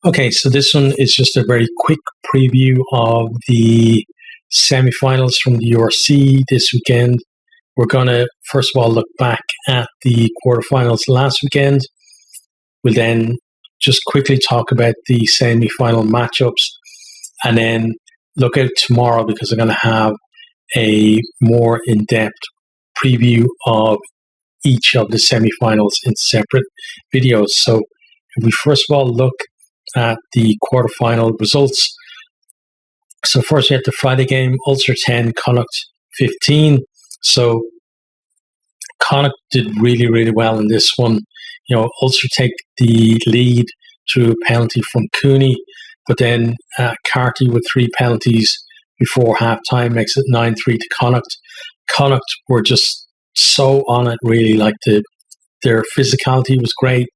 Okay, so this one is just a very quick preview of the semi-finals from the URC this weekend. We're going to, first of all, look back at the quarterfinals last weekend. We'll then just quickly talk about the semi-final matchups and then look out tomorrow because I'm going to have a more in-depth preview of each of the semi-finals in separate videos. So if we first of all look at the quarterfinal results. So first we have the Friday game, Ulster 10, Connacht 15. So Connacht did really, really well in this one. You know, Ulster take the lead through a penalty from Cooney, but then Carty with 3 penalties before half-time makes it 9-3 to Connacht. Connacht were just so on it, really. Like their physicality was great.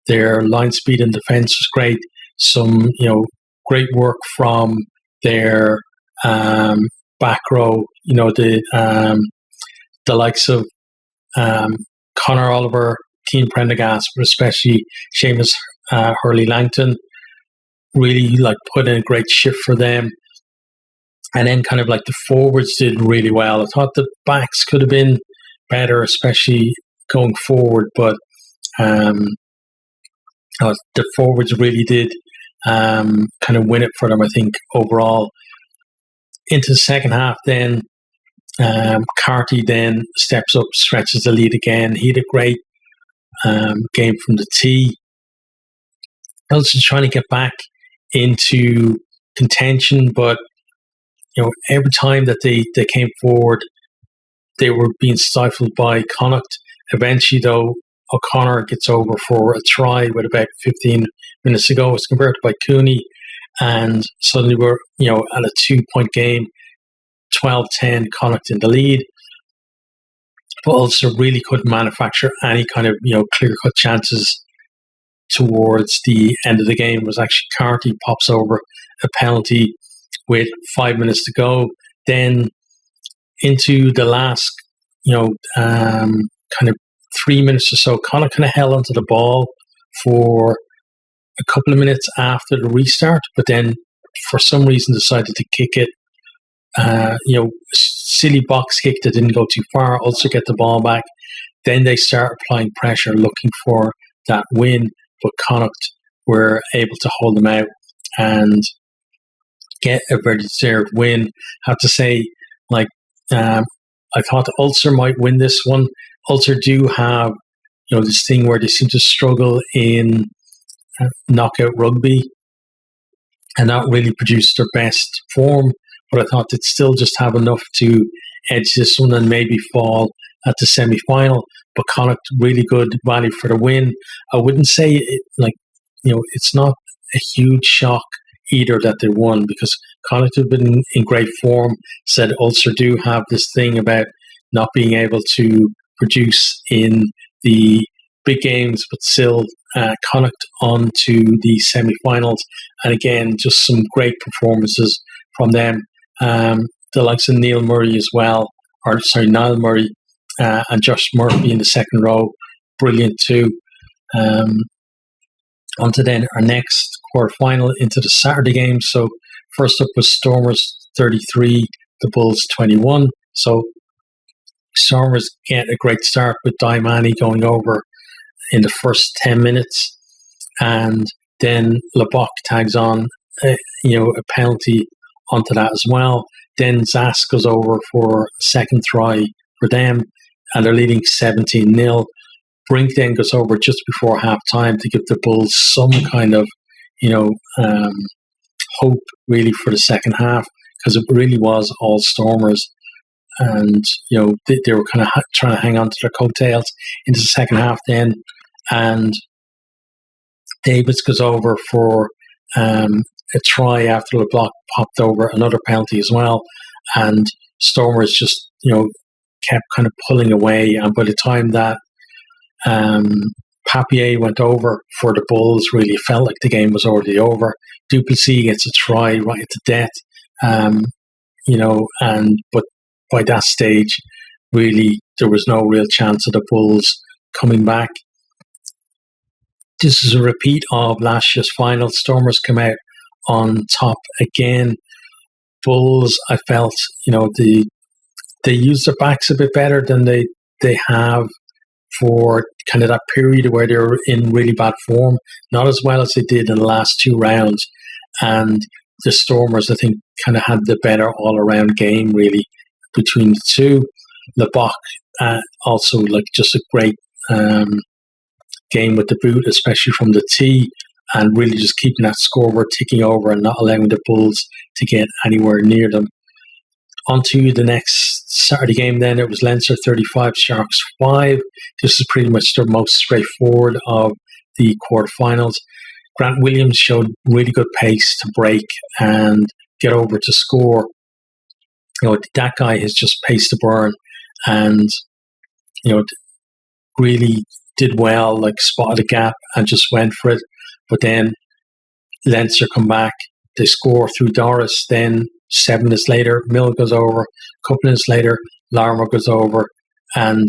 Their line speed and defence was great. Some, great work from their back row. The likes of Conor Oliver, Keane Prendergast, but especially Seamus Hurley-Langton, really put in a great shift for them. And then the forwards did really well. I thought the backs could have been better, especially going forward, but the forwards really did win it for them, I think, overall. Into the second half then, Carty then steps up, stretches the lead again. He had a great game from the tee. Also trying to get back into contention, but every time that they came forward, they were being stifled by Connacht. Eventually, though, O'Connor gets over for a try with about 15 minutes to go. It's converted by Cooney, and suddenly we're at a 2-point game, 12-10, Connacht in the lead. But also really couldn't manufacture any kind of clear-cut chances towards the end of the game. It was actually Carty pops over a penalty with 5 minutes to go. Then into the last 3 minutes or so, Connacht held onto the ball for a couple of minutes after the restart, but then for some reason decided to kick it. Silly box kick that didn't go too far. Also get the ball back. Then they start applying pressure, looking for that win, but Connacht were able to hold them out and get a very deserved win. I have to say, I thought Ulster might win this one. Ulster do have, this thing where they seem to struggle in knockout rugby and not really produce their best form. But I thought they'd still just have enough to edge this one and maybe fall at the semi-final. But Connacht, really good value for the win. I wouldn't say it's not a huge shock either that they won, because Connacht have been in great form. Said Ulster do have this thing about not being able to produce in the big games, but still Connacht on to the semi-finals. And again, just some great performances from them. The likes of Niall Murray as well, Niall Murray and Josh Murphy in the second row, brilliant too. On to then our next quarter-final into the Saturday game. So first up was Stormers 33, the Bulls 21. So Stormers get a great start with Daimani going over in the first 10 minutes, and then LeBoc tags on a penalty onto that as well. Then Zas goes over for a second try for them, and they're leading 17-0. Brink then goes over just before half-time to give the Bulls some kind of, hope really for the second half, because it really was all Stormers. And, they were kind of trying to hang on to their coattails into the second half then. And Davids goes over for a try after LeBlanc popped over another penalty as well. And Stormers just, kept kind of pulling away. And by the time that Papier went over for the Bulls, really felt like the game was already over. Duplessis gets a try right to death, but by that stage, really, there was no real chance of the Bulls coming back. This is a repeat of last year's final. Stormers come out on top again. Bulls, I felt, they used their backs a bit better than they have for kind of that period where they were in really bad form. Not as well as they did in the last two rounds. And the Stormers, I think, kind of had the better all-around game, really, between the two. LeBoc, also, like, just a great game with the boot, especially from the tee, and really just keeping that scoreboard ticking over and not allowing the Bulls to get anywhere near them. On to the next Saturday game then. It was Leinster 35, Sharks 5. This is pretty much the most straightforward of the quarterfinals. Grant Williams showed really good pace to break and get over to score. That guy has just pace to burn and, really did well, like spotted a gap and just went for it. But then Leinster come back. They score through Doris. Then 7 minutes later, Mill goes over. A couple minutes later, Larmer goes over. And,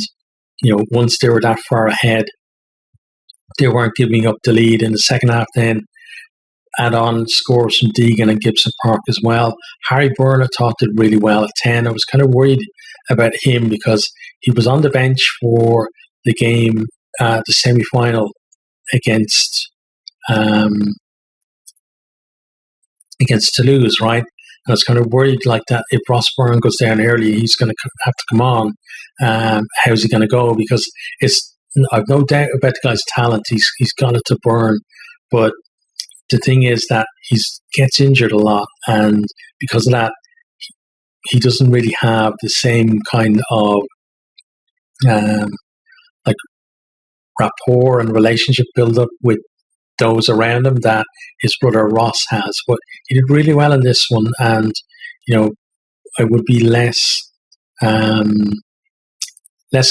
once they were that far ahead, they weren't giving up the lead in the second half then. Add on scores from Deegan and Gibson Park as well. Harry Byrne, I thought, did really well at 10. I was kind of worried about him because he was on the bench for the game, the semi-final against Toulouse, right? I was kind of worried like that if Ross Byrne goes down early, he's going to have to come on. How's he going to go? Because I've no doubt about the guy's talent. He's got it to burn. But the thing is that he gets injured a lot. And because of that, he doesn't really have the same kind of like rapport and relationship build up with those around him that his brother Ross has. But he did really well in this one, and I would be less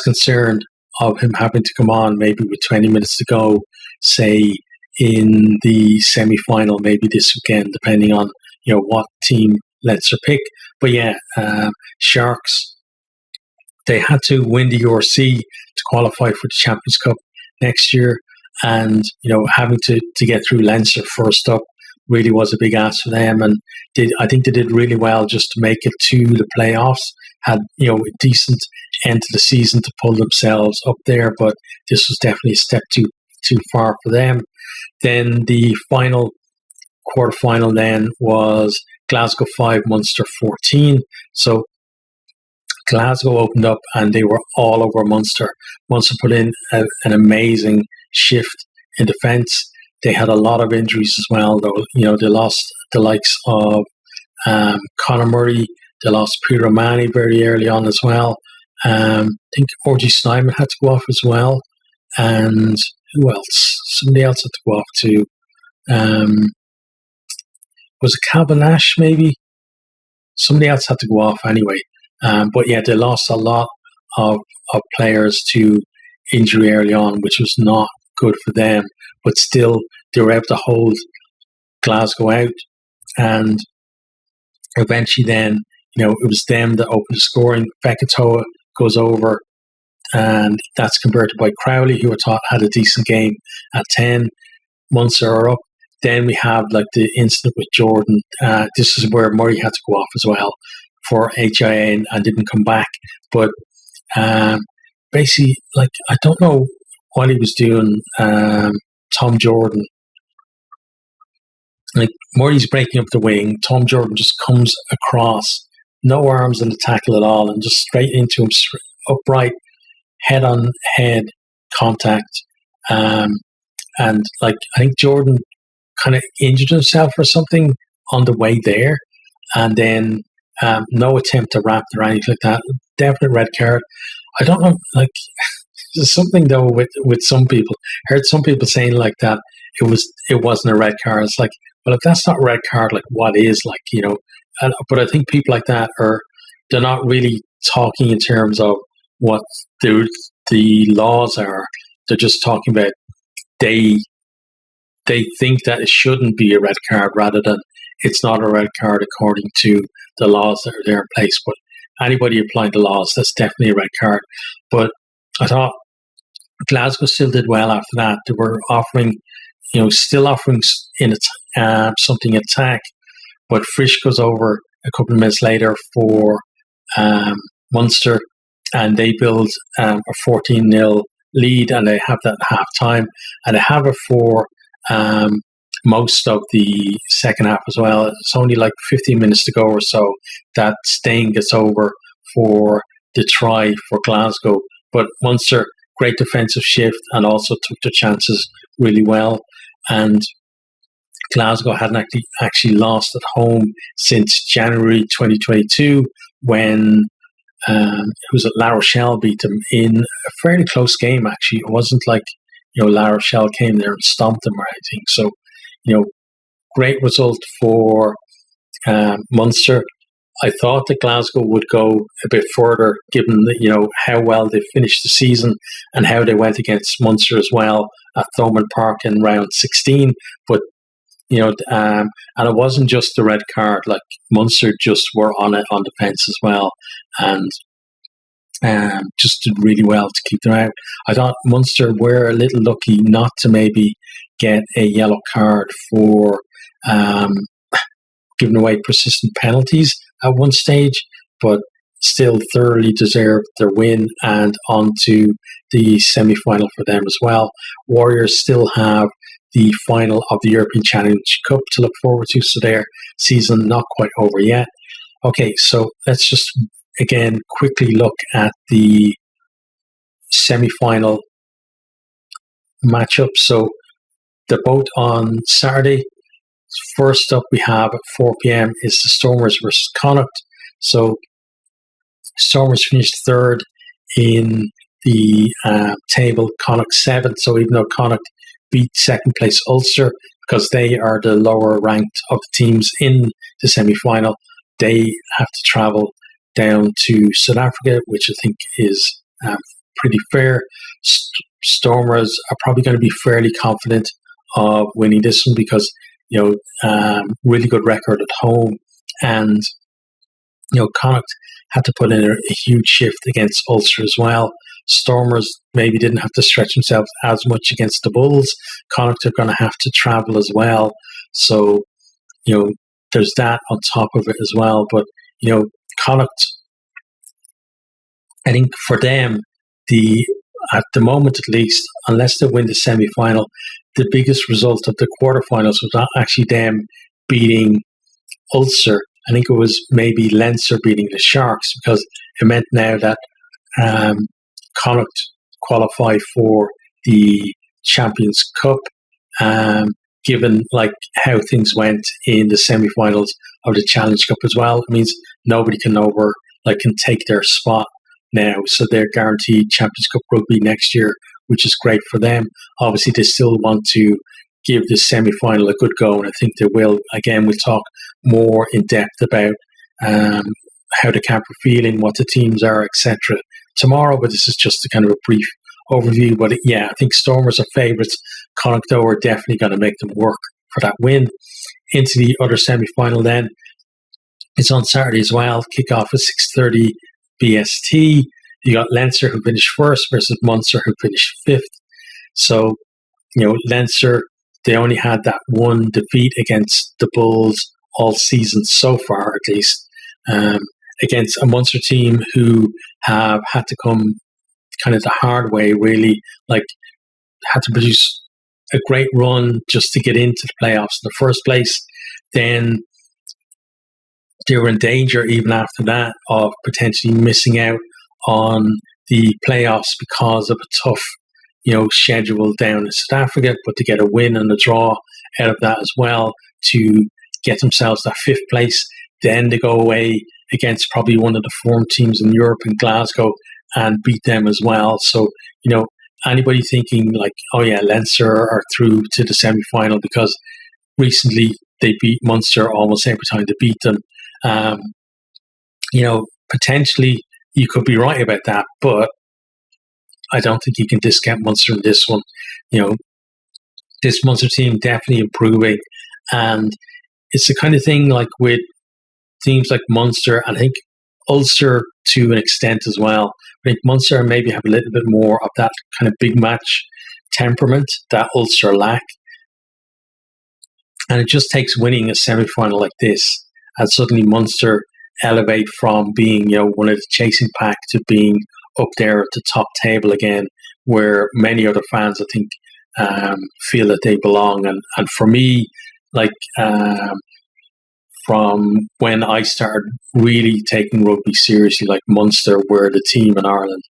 concerned of him having to come on maybe with 20 minutes to go, say in the semi-final, maybe this weekend, depending on what team Leinster pick. But yeah, Sharks, they had to win the URC to qualify for the Champions Cup next year. And, having to get through Leinster first up really was a big ask for them. And I think they did really well just to make it to the playoffs. Had, a decent end to the season to pull themselves up there. But this was definitely a step too far for them. Then the final quarterfinal then was Glasgow 5, Munster 14. So Glasgow opened up and they were all over Munster. Munster put in an amazing shift in defence. They had a lot of injuries as well, though. They lost the likes of Conor Murray. They lost Peter O'Mahony very early on as well. I think R.G. Snyman had to go off as well. And who else? Somebody else had to go off too. Was it Calvin Nash maybe? Somebody else had to go off anyway. But yeah, they lost a lot of players to injury early on, which was not good for them. But still, they were able to hold Glasgow out. And eventually then, it was them that opened the scoring. Fekitoa goes over, and that's converted by Crowley, who I thought had a decent game at 10. Munster are up. Then we have like the incident with Jordan. This is where Murray had to go off as well for HIA and didn't come back. But basically, like, I don't know what he was doing, Tom Jordan. Like, Murray's breaking up the wing. Tom Jordan just comes across, no arms in the tackle at all, and just straight into him, upright, head on head contact. And like, I think Jordan kind of injured himself or something on the way there. And then no attempt to wrap or anything like that. Definite red card. I don't know, like, there's something though with some people. I heard some people saying like that it wasn't a red card. It's like, well, if that's not a red card, like, what is, like, but I think people like that they're not really talking in terms of what the laws are. They're just talking about they think that it shouldn't be a red card rather than it's not a red card according to the laws that are there in place. But anybody applying the laws, that's definitely a red card. But I thought Glasgow still did well after that. They were offering, still offering in something attack, but Frisch goes over a couple of minutes later for Munster, and they build a 14-0 lead, and they have that at half time, and they have it for most of the second half as well. It's only like 15 minutes to go or so that Stain gets over for the try for Glasgow, but Munster, great defensive shift, and also took their chances really well. And Glasgow hadn't actually lost at home since January 2022, when it was at La Rochelle beat them in a fairly close game. Actually, it wasn't like La Rochelle came there and stomped them or anything. So, great result for Munster. I thought that Glasgow would go a bit further, given how well they finished the season and how they went against Munster as well at Thomond Park in round 16. But and it wasn't just the red card. Like, Munster just were on it on defence as well, and just did really well to keep them out. I thought Munster were a little lucky not to maybe get a yellow card for giving away persistent penalties at one stage, but still thoroughly deserved their win and on to the semi-final for them as well. Warriors still have the final of the European Challenge Cup to look forward to, so their season not quite over yet. Okay, so let's just again quickly look at the semi-final matchup. So they're both on Saturday. First up, we have at 4 p.m. is the Stormers versus Connacht. So Stormers finished third in the table, Connacht seventh. So even though Connacht beat second place Ulster, because they are the lower ranked of the teams in the semi-final, they have to travel down to South Africa, which I think is pretty fair. Stormers are probably going to be fairly confident of winning this one because really good record at home, and Connacht had to put in a huge shift against Ulster as well. Stormers maybe didn't have to stretch themselves as much against the Bulls. Connacht are going to have to travel as well, so there's that on top of it as well. But Connacht, I think for them, at the moment at least, unless they win the semi-final, the biggest result of the quarterfinals was not actually them beating Ulster. I think it was maybe Leinster beating the Sharks, because it meant now that Connacht qualify for the Champions Cup, given like how things went in the semi-finals of the Challenge Cup as well. It means nobody can take their spot now, so they're guaranteed Champions Cup rugby next year, which is great for them. Obviously, they still want to give this semi-final a good go, and I think they will. Again, we'll talk more in depth about how the camp are feeling, what the teams are, etc. tomorrow, but this is just a kind of a brief overview. But I think Stormers are favourites. Connacht, though, are definitely going to make them work for that win. Into the other semi-final then. It's on Saturday as well. Kick-off at 6:30 BST. You got Leinster, who finished first, versus Munster, who finished fifth. So, Leinster, they only had that one defeat against the Bulls all season so far, at least, against a Munster team who have had to come kind of the hard way, really, had to produce a great run just to get into the playoffs in the first place. Then they were in danger even after that of potentially missing out on the playoffs because of a tough, schedule down in South Africa, but to get a win and a draw out of that as well to get themselves that fifth place. Then they go away against probably one of the form teams in Europe in Glasgow and beat them as well. So, anybody thinking Leinster are through to the semi-final because recently they beat Munster almost every time they beat them. Potentially you could be right about that, but I don't think you can discount Munster in this one. This Munster team definitely improving, and it's the kind of thing like with teams like Munster, and I think Ulster to an extent as well. I think Munster maybe have a little bit more of that kind of big match temperament that Ulster lack. And it just takes winning a semi-final like this, and suddenly Munster elevate from being, one of the chasing pack to being up there at the top table again, where many other fans, I think, feel that they belong. And for me, like from when I started really taking rugby seriously, like Munster were the team in Ireland,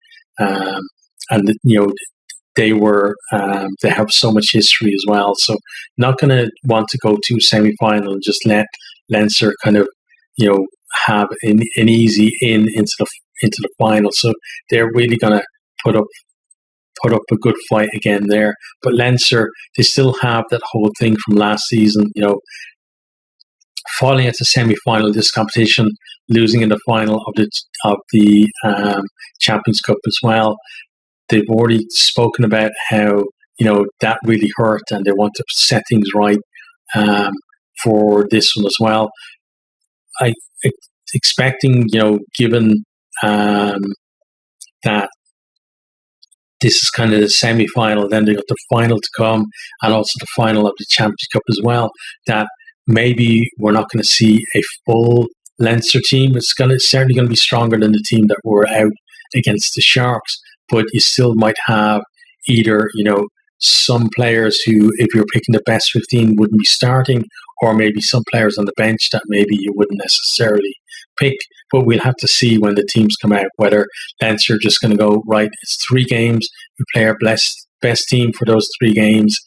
and they were they have so much history as well. So not going to want to go to semi-final and just let Leinster kind of have an easy into the final. So they're really going to put up a good fight again there. But Leinster, they still have that whole thing from last season, falling at the semi-final of this competition, losing in the final of the Champions Cup as well. They've already spoken about how that really hurt, and they want to set things right for this one as well. I expecting, given that this is kind of the semi-final, then they got the final to come, and also the final of the Champions Cup as well, that maybe we're not going to see a full Leinster team. It's certainly going to be stronger than the team that were out against the Sharks, but you still might have either, some players who, if you're picking the best 15, wouldn't be starting, or maybe some players on the bench that maybe you wouldn't necessarily pick. But we'll have to see when the teams come out, whether Leinster are just going to go, right, it's 3 games, we play our best team for those 3 games,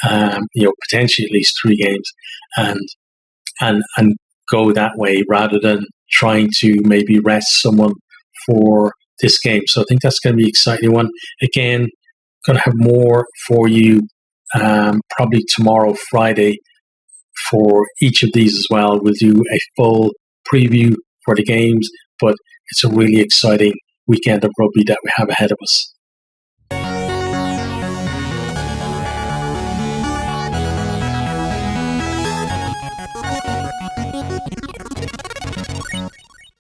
potentially at least 3 games, and go that way rather than trying to maybe rest someone for this game. So I think that's going to be an exciting one. Again, going to have more for you probably tomorrow, Friday, for each of these as well. We'll do a full preview for the games, but it's a really exciting weekend of rugby that we have ahead of us.